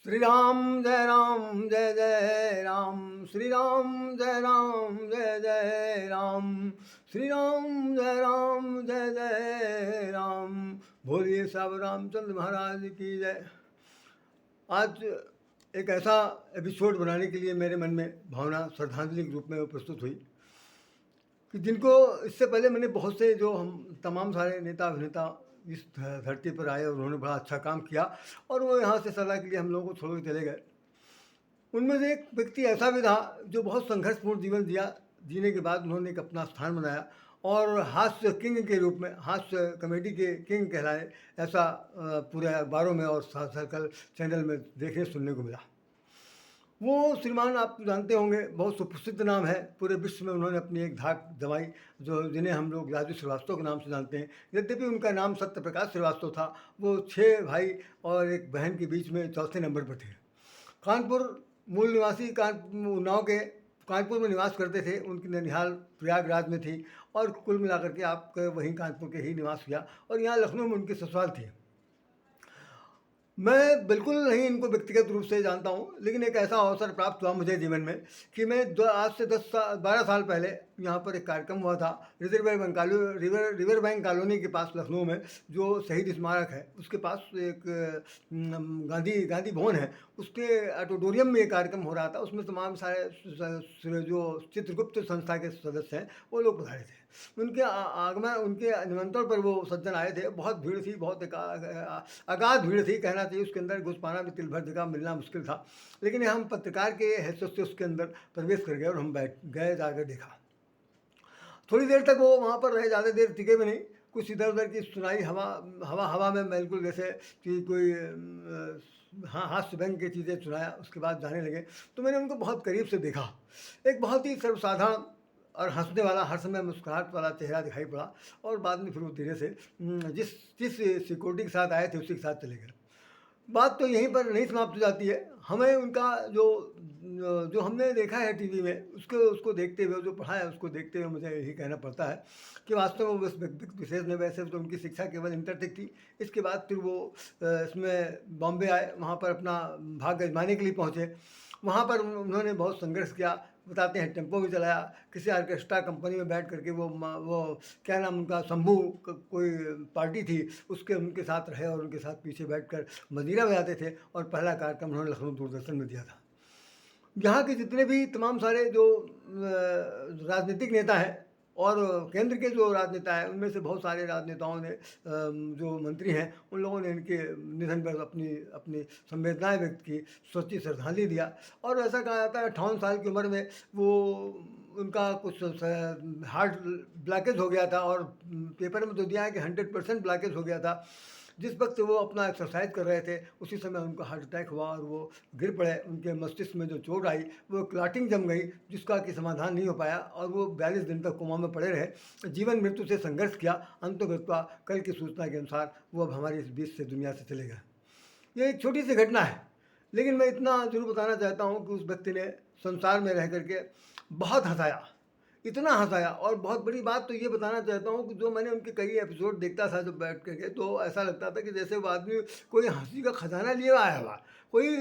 श्री राम जय जय राम, श्री राम जय जय राम, श्री राम जय राम। बोलिए साहब रामचंद्र महाराज की जय। आज एक ऐसा एपिसोड बनाने के लिए मेरे मन में भावना श्रद्धांजलि के रूप में वो प्रस्तुत हुई कि जिनको इससे पहले मैंने बहुत से जो हम तमाम सारे नेता अभिनेता इस धरती पर आए और उन्होंने बड़ा अच्छा काम किया और वो यहाँ से सलाह के लिए हम लोगों को छोड़ के चले गए। उनमें से एक व्यक्ति ऐसा भी था जो बहुत संघर्षपूर्ण जीवन जिया, जीने के बाद उन्होंने एक अपना स्थान बनाया और हास्य किंग के रूप में, हास्य कॉमेडी के किंग कहलाए, ऐसा पूरे अखबारों में और सर्कल चैनल में देखने सुनने को मिला। वो श्रीमान आप जानते होंगे, बहुत सुप्रसिद्ध नाम है पूरे विश्व में। उन्होंने अपनी एक धाक जमाई जो जिन्हें हम लोग राजू श्रीवास्तव के नाम से जानते हैं। यद्यपि उनका नाम सत्य प्रकाश श्रीवास्तव था। वो 6 भाई और एक बहन के बीच में चौथे नंबर पर थे। कानपुर मूल निवासी, उन्नाव के कानपुर में निवास करते थे। उनकी ननिहाल प्रयागराज में थी और कुल मिलाकर के आपके वहीं कानपुर के ही निवास हुआ और यहाँ लखनऊ में उनकी ससुराल थी। मैं बिल्कुल नहीं इनको व्यक्तिगत रूप से जानता हूँ, लेकिन एक ऐसा अवसर प्राप्त हुआ मुझे जीवन में कि मैं आज से 12 साल पहले यहाँ पर एक कार्यक्रम हुआ था रिवर बैंक कॉलोनी के पास लखनऊ में, जो शहीद स्मारक है उसके पास एक गांधी भवन है, उसके ऑडिटोरियम में एक कार्यक्रम हो रहा था। उसमें तमाम सारे जो चित्रगुप्त संस्था के सदस्य हैं वो लोग पधारे थे। उनके आगमन, उनके निमंत्रण पर वो सज्जन आए थे। बहुत भीड़ थी, बहुत अगाध भीड़ थी कहना चाहिए। उसके अंदर घुस पाना भी तिल भर जगह मिलना मुश्किल था, लेकिन हम पत्रकार के हैसियत से उसके अंदर प्रवेश कर गए और हम बैठ गए, जाकर देखा। थोड़ी देर तक वो वहाँ पर रहे, ज़्यादा देर टिके भी नहीं। कुछ इधर उधर की सुनाई हवा में बिल्कुल जैसे कि कोई हाँ हास्य व्यंग की चीज़ें सुनाया। उसके बाद जाने लगे तो मैंने उनको बहुत करीब से देखा। एक बहुत ही सर्वसाधारण और हंसने वाला, हर समय मुस्कुराहट वाला चेहरा दिखाई पड़ा और बाद में फिर वो धीरे से जिस सिक्योरिटी के साथ आए थे उसी के साथ चले गए। बात तो यहीं पर नहीं समाप्त हो जाती है। हमें उनका जो हमने देखा है टीवी में, उसको देखते हुए, जो पढ़ा है उसको देखते हुए मुझे यही कहना पड़ता है कि वास्तव में उस व्यक्ति विशेष में, वैसे तो उनकी शिक्षा केवल इंटर तक थी। इसके बाद फिर वो इसमें बॉम्बे आए, वहाँ पर अपना भाग्य आजमाने के लिए पहुँचे। वहाँ पर उन्होंने बहुत संघर्ष किया। बताते हैं टेम्पो भी चलाया, किसी ऑर्केस्ट्रा कंपनी में बैठ करके वो क्या नाम उनका, शंभू कोई पार्टी थी, उनके साथ रहे और उनके साथ पीछे बैठकर मजीरा बजाते थे। और पहला कार्यक्रम उन्होंने लखनऊ दूरदर्शन में दिया था। यहाँ के जितने भी तमाम सारे जो राजनीतिक नेता हैं और केंद्र के जो राजनेता हैं, उनमें से बहुत सारे राजनेताओं ने, जो मंत्री हैं, उन लोगों ने इनके निधन पर अपनी अपनी संवेदनाएं व्यक्त की, सोची श्रद्धांजलि दिया। और ऐसा कहा जाता है 58 साल की उम्र में वो उनका कुछ हार्ट ब्लॉकेज हो गया था और पेपर में तो दिया है कि 100% ब्लॉकेज हो गया था। जिस वक्त वो अपना एक्सरसाइज कर रहे थे उसी समय उनका हार्ट अटैक हुआ और वो गिर पड़े। उनके मस्तिष्क में जो चोट आई वो क्लॉटिंग जम गई, जिसका कि समाधान नहीं हो पाया और वो 42 दिन तक कोमा में पड़े रहे। जीवन मृत्यु से संघर्ष किया। अंततः कल की सूचना के अनुसार वो अब हमारे इस बीच से दुनिया से चले गए। ये एक छोटी सी घटना है, लेकिन मैं इतना जरूर बताना चाहता हूँ कि उस व्यक्ति ने संसार में रह करके बहुत हंसाया, इतना हंसाया। और बहुत बड़ी बात तो ये बताना चाहता हूँ कि जो मैंने उनके कई एपिसोड देखता था जब बैठ करके, तो ऐसा लगता था कि जैसे वो आदमी कोई हंसी का खजाना लिए आया हुआ, कोई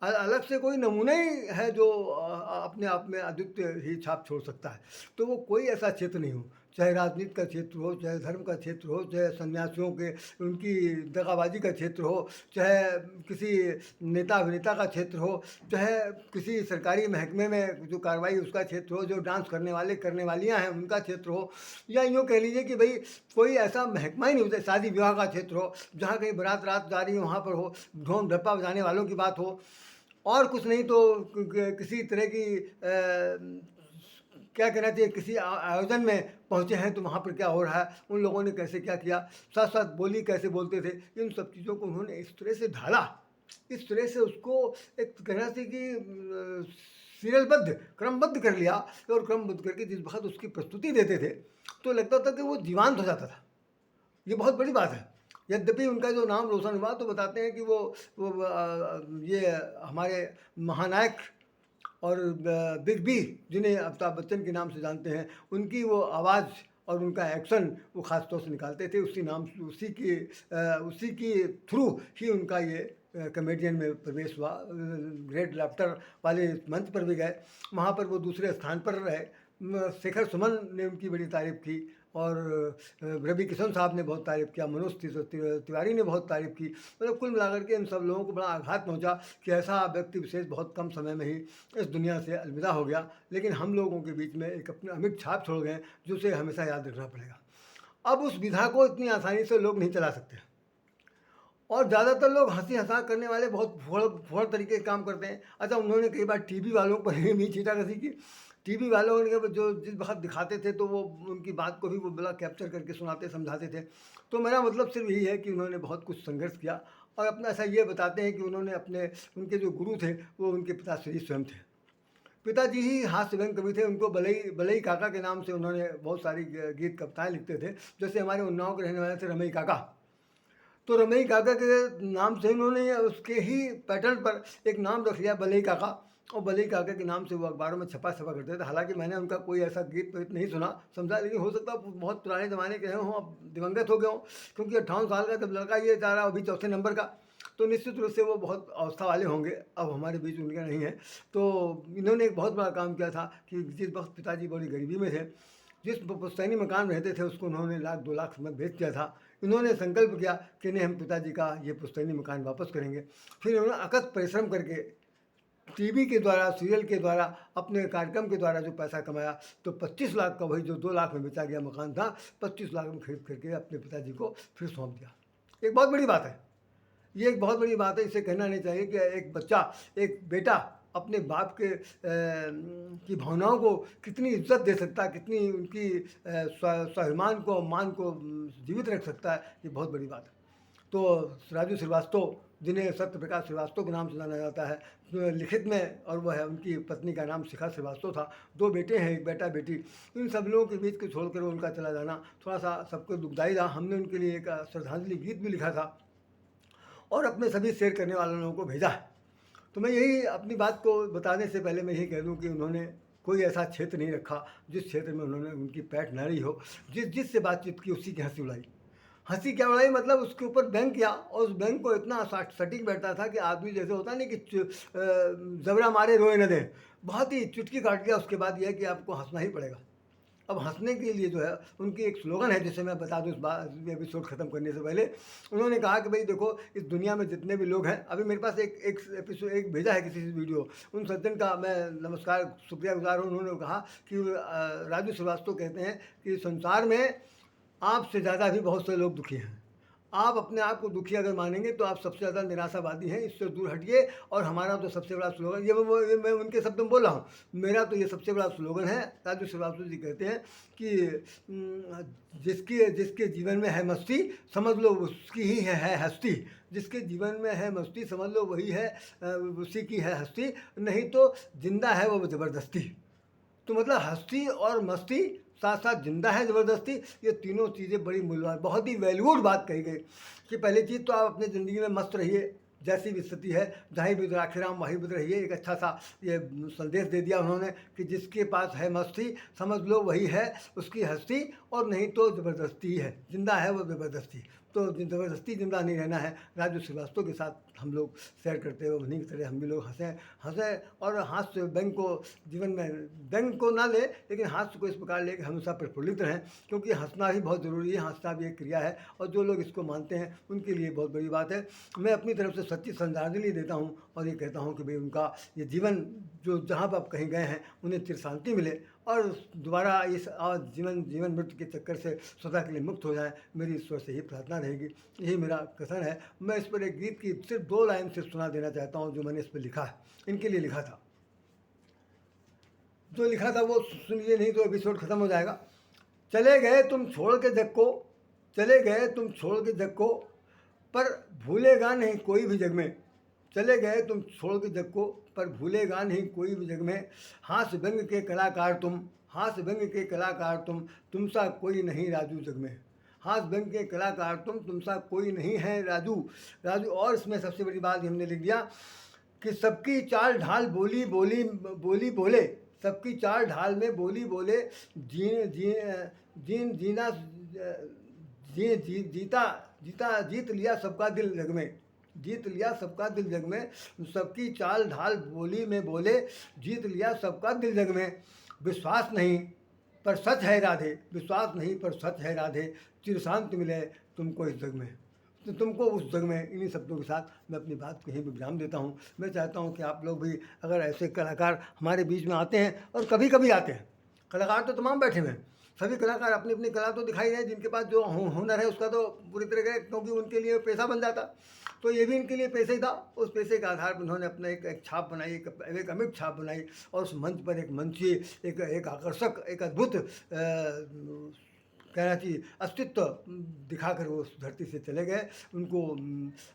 अलग से कोई नमूना ही है जो अपने आप में अद्वितीय ही छाप छोड़ सकता है। तो वो कोई ऐसा क्षेत्र नहीं हो, चाहे राजनीति का क्षेत्र हो, चाहे धर्म का क्षेत्र हो, चाहे सन्यासियों के उनकी दगाबाजी का क्षेत्र हो, चाहे किसी नेता अभिनेता का क्षेत्र हो, चाहे किसी सरकारी महकमे में जो कार्रवाई उसका क्षेत्र हो, जो डांस करने वालियाँ हैं उनका क्षेत्र हो, या यूँ कह लीजिए कि भाई कोई ऐसा महकमा ही नहीं होता, शादी विवाह का क्षेत्र हो जहाँ कहीं बारात रात जा रही हो वहाँ पर हो, ढोल ढप्पा बजाने वालों की बात हो, और कुछ नहीं तो किसी तरह की क्या कहना चाहिए, किसी आयोजन में पहुँचे हैं तो वहाँ पर क्या हो रहा है, उन लोगों ने कैसे क्या किया, साथ साथ बोली कैसे बोलते थे, इन सब चीज़ों को उन्होंने इस तरह से ढाला, इस तरह से उसको एक कहना चाहिए कि सीरियलबद्ध, क्रमबद्ध कर लिया। और क्रमबद्ध करके जिस वक्त उसकी प्रस्तुति देते थे तो लगता था कि वो जीवंत हो जाता था। ये बहुत बड़ी बात है। यद्यपि उनका जो नाम रोशन हुआ तो बताते हैं कि ये हमारे महानायक और बिग बी, जिन्हें अमिताभ बच्चन के नाम से जानते हैं, उनकी वो आवाज़ और उनका एक्शन वो ख़ास तौर से निकालते थे। उसी की थ्रू ही उनका ये कॉमेडियन में प्रवेश हुआ, ग्रेट लाफ्टर वाले मंच पर भी गए, वहाँ पर वो दूसरे स्थान पर रहे। शेखर सुमन ने उनकी बड़ी तारीफ़ की और रवि किशन साहब ने बहुत तारीफ़ किया, मनोज तिवारी ने बहुत तारीफ़ की। मतलब कुल मिलाकर के इन सब लोगों को बड़ा आघात पहुंचा कि ऐसा व्यक्ति विशेष बहुत कम समय में ही इस दुनिया से अलविदा हो गया, लेकिन हम लोगों के बीच में एक अपनी अमिट छाप छोड़ गए जो उसे हमेशा याद रखना पड़ेगा। अब उस विधा को इतनी आसानी से लोग नहीं चला सकते और ज़्यादातर लोग हंसी हंसाक करने वाले बहुत फुहड़ तरीके के काम करते हैं। अच्छा, उन्होंने कई बार टीवी वालों पर भी छींटाकशी की। टीवी वालों ने जो जिस वक्त दिखाते थे तो वो उनकी बात को भी वो बड़ा कैप्चर करके सुनाते समझाते थे। तो मेरा मतलब सिर्फ यही है कि उन्होंने बहुत कुछ संघर्ष किया और अपना ऐसा ये बताते हैं कि उन्होंने अपने उनके जो गुरु थे वो उनके पिताश्री स्वयं थे। पिताजी ही हास्य व्यंग कवि थे। उनको बलई बलई काका के नाम से उन्होंने बहुत सारी गीत कविताएँ लिखते थे। जैसे हमारे उन्नाव के रहने वाले थे रमई काका, तो रमई काका के नाम से उन्होंने उसके ही पैटर्न पर एक नाम रख लिया बलई काका, और बलई काका के नाम से वो अखबारों में छपा करते थे। हालांकि मैंने उनका कोई ऐसा गीत वीत नहीं सुना समझा, लेकिन हो सकता है बहुत पुराने ज़माने के हों, अब दिवंगत हो गए हों, क्योंकि 58 साल का जब लड़का ये जा रहा अभी चौथे नंबर का, तो निश्चित रूप से वो बहुत अवस्था वाले होंगे। अब हमारे बीच उनका नहीं है। तो इन्होंने एक बहुत बड़ा काम किया था कि जिस वक्त पिताजी बड़ी गरीबी में थे, जिस पुश्तैनी मकान रहते थे उसको उन्होंने 1-2 लाख में बेच दिया था। इन्होंने संकल्प किया कि नहीं, हम पिताजी का ये पुश्तैनी मकान वापस करेंगे। फिर उन्होंने अकथ परिश्रम करके टीवी के द्वारा, सीरियल के द्वारा, अपने कार्यक्रम के द्वारा जो पैसा कमाया, तो 25 लाख का, वही जो 2 लाख में बेचा गया मकान था, 25 लाख में खरीद करके अपने पिताजी को फिर सौंप दिया। एक बहुत बड़ी बात है, ये एक बहुत बड़ी बात है। इसे कहना नहीं चाहिए कि एक बच्चा, एक बेटा अपने बाप के की भावनाओं को कितनी इज्जत दे सकता है, कितनी उनकी स्वाभिमान को, मान को जीवित रख सकता है, ये बहुत बड़ी बात है। तो राजू श्रीवास्तव, जिन्हें सत्य प्रकाश श्रीवास्तव के नाम से जाना जाता है लिखित में, और वह है उनकी पत्नी का नाम शिखा श्रीवास्तव था। 2 बेटे हैं, एक बेटा बेटी। इन सब लोगों के बीच को छोड़कर उनका चला जाना थोड़ा सा सबको दुखदायी रहा। हमने उनके लिए एक श्रद्धांजलि गीत भी लिखा था और अपने सभी शेयर करने वाले लोगों को भेजा है। तो मैं यही अपनी बात को बताने से पहले मैं यही कह दूं कि उन्होंने कोई ऐसा क्षेत्र नहीं रखा जिस क्षेत्र में उन्होंने उनकी पैठ न रही हो। जिससे बातचीत की उसी की हंसी उड़ाई। हंसी क्या उड़ाई, मतलब उसके ऊपर बैंक किया और उस बैंक को इतना सटीक बैठता था कि आदमी जैसे होता नहीं कि जबरा मारे रोए न दें, बहुत ही चुटकी काट दिया। उसके बाद यह है कि आपको हंसना ही पड़ेगा। अब हंसने के लिए जो है उनकी एक स्लोगन है, जिसे मैं बता दूं इस एपिसोड ख़त्म करने से पहले। उन्होंने कहा कि भाई देखो, इस दुनिया में जितने भी लोग हैं, अभी मेरे पास एक एपिसोड एक भेजा है किसी से वीडियो, उन सज्जन का मैं नमस्कार शुक्रिया गुजार हूँ। उन्होंने कहा कि राजू श्रीवास्तव कहते हैं कि संसार में आपसे ज़्यादा भी बहुत से लोग दुखी हैं। आप अपने आप को दुखी अगर मानेंगे तो आप सबसे ज़्यादा निराशावादी हैं, इससे दूर हटिए। और हमारा तो सबसे बड़ा स्लोगन, ये मैं उनके शब्द में बोल रहा हूँ, मेरा तो ये सबसे बड़ा स्लोगन है। राजू श्रीवास्तव जी कहते हैं कि जिसके जिसके जीवन में है मस्ती, समझ लो उसकी ही है हस्ती। जिसके जीवन में है मस्ती, समझ लो वही है, उसी की है हस्ती, नहीं तो जिंदा है वो ज़बरदस्ती। तो मतलब हस्ती और मस्ती, साथ साथ जिंदा है ज़बरदस्ती, ये तीनों चीज़ें बड़ी मूल्यवान, बहुत ही वैल्यूड बात कही गई कि पहली चीज़ तो आप अपनी ज़िंदगी में मस्त रहिए, जैसी भी स्थिति है, जहाँ भी राखीराम वहीं भी रहिए। एक अच्छा सा ये संदेश दे दिया उन्होंने कि जिसके पास है मस्ती, समझ लो वही है उसकी हस्ती, और नहीं तो ज़बरदस्ती है, जिंदा है वो ज़बरदस्ती। तो ज़बरदस्ती जिंदा नहीं रहना है। राजू श्रीवास्तव के साथ हम लोग शेयर करते हुए उन्हीं की तरह हम भी लोग हंसें और हास्य व्यंग को जीवन में, व्यंग को ना ले लेकिन हास्य को इस प्रकार ले कि हमेशा प्रफुल्लित रहें, क्योंकि हंसना भी बहुत ज़रूरी है, हंसना भी एक क्रिया है। और जो लोग इसको मानते हैं उनके लिए बहुत बड़ी बात है। मैं अपनी तरफ से सच्ची श्रद्धांजलि देता हूँ और ये कहता हूँ कि भाई उनका ये जीवन, जो जहाँ पर आप कहीं गए हैं, उन्हें चिर शांति मिले और दोबारा इस जीवन मृत्यु के चक्कर से सदा के लिए मुक्त हो जाए, मेरी ईश्वर से ही प्रार्थना रहेगी। यही मेरा कथन है। मैं इस पर एक गीत की सिर्फ 2 लाइन से सुना देना चाहता हूँ जो मैंने इस पर लिखा है, इनके लिए लिखा था। जो लिखा था वो सुनिए, नहीं तो एपिसोड ख़त्म हो जाएगा। चले गए तुम छोड़ के जग को, चले गए तुम छोड़ के जग को, पर भूलेगा नहीं कोई भी जग में। चले गए तुम छोड़ के जग को, पर भूलेगा नहीं कोई भी जग में। हास्य व्यंग के कलाकार तुम, हास्य व्यंग के कलाकार तुम सा कोई नहीं राजू जग में। हास्य व्यंग के कलाकार तुम सा कोई नहीं है राजू। और इसमें सबसे बड़ी बात हमने लिख दिया कि सबकी चाल ढाल बोली बोली बोली बोले, सबकी चाल ढाल में बोली बोले, जीना जीता जीत लिया सबका दिल जग में। जीत लिया सबका दिल जग में, सबकी चाल ढाल बोली में बोले, जीत लिया सबका दिल जग में। विश्वास नहीं पर सच है राधे, विश्वास नहीं पर सच है राधे, चिर शांत मिले तुमको इस जग में। तो तुमको उस जग में, इन्हीं शब्दों के साथ मैं अपनी बात कहीं भी विराम देता हूँ। मैं चाहता हूँ कि आप लोग भी अगर ऐसे कलाकार हमारे बीच में आते हैं, और कभी कभी आते हैं, कलाकार तो तमाम बैठे हुए हैं, सभी कलाकार अपनी अपनी कला तो दिखाई रहे, जिनके पास जो हुनर है उसका तो पूरी तरह का, क्योंकि उनके लिए पेशा बन जाता, तो ये भी इनके लिए पैसे ही था। उस पैसे के आधार पर उन्होंने अपना एक छाप बनाई, एक अमिट छाप बनाई, और उस मंच पर एक मंची, एक आकर्षक, एक अद्भुत कहना चाहिए अस्तित्व दिखाकर वो उस धरती से चले गए। उनको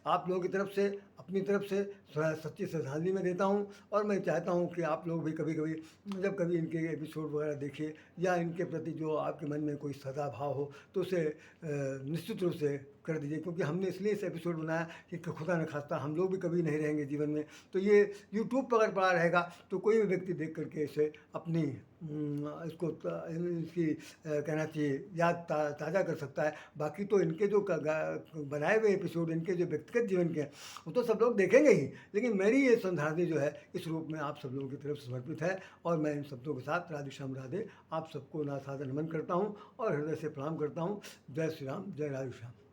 आप लोगों की तरफ से, अपनी तरफ से सच्ची श्रद्धांजलि मैं देता हूँ। और मैं चाहता हूँ कि आप लोग भी कभी कभी, जब कभी इनके एपिसोड वगैरह देखिए, या इनके प्रति जो आपके मन में कोई सदा भाव हो, तो उसे निश्चित रूप से कर दीजिए, क्योंकि हमने इसलिए इस एपिसोड बनाया कि खुदा न खास्ता हम लोग भी कभी नहीं रहेंगे जीवन में, तो ये यूट्यूब पर अगर पड़ा रहेगा तो कोई भी व्यक्ति देख करके इसे अपनी इसको इसकी कहना चाहिए याद ताज़ा कर सकता है। बाकी तो इनके जो बनाए हुए एपिसोड, इनके जो व्यक्तिगत जीवन के हैं, वो तो सब लोग देखेंगे ही, लेकिन मेरी ये श्रद्धांजलि जो है इस रूप में आप सब लोगों की तरफ समर्पित है। और मैं इन शब्दों के साथ राधे श्याम राधे आप सबको नासादर नमन करता हूँ और हृदय से प्रणाम करता हूँ। जय श्री राम, जय राधे श्याम।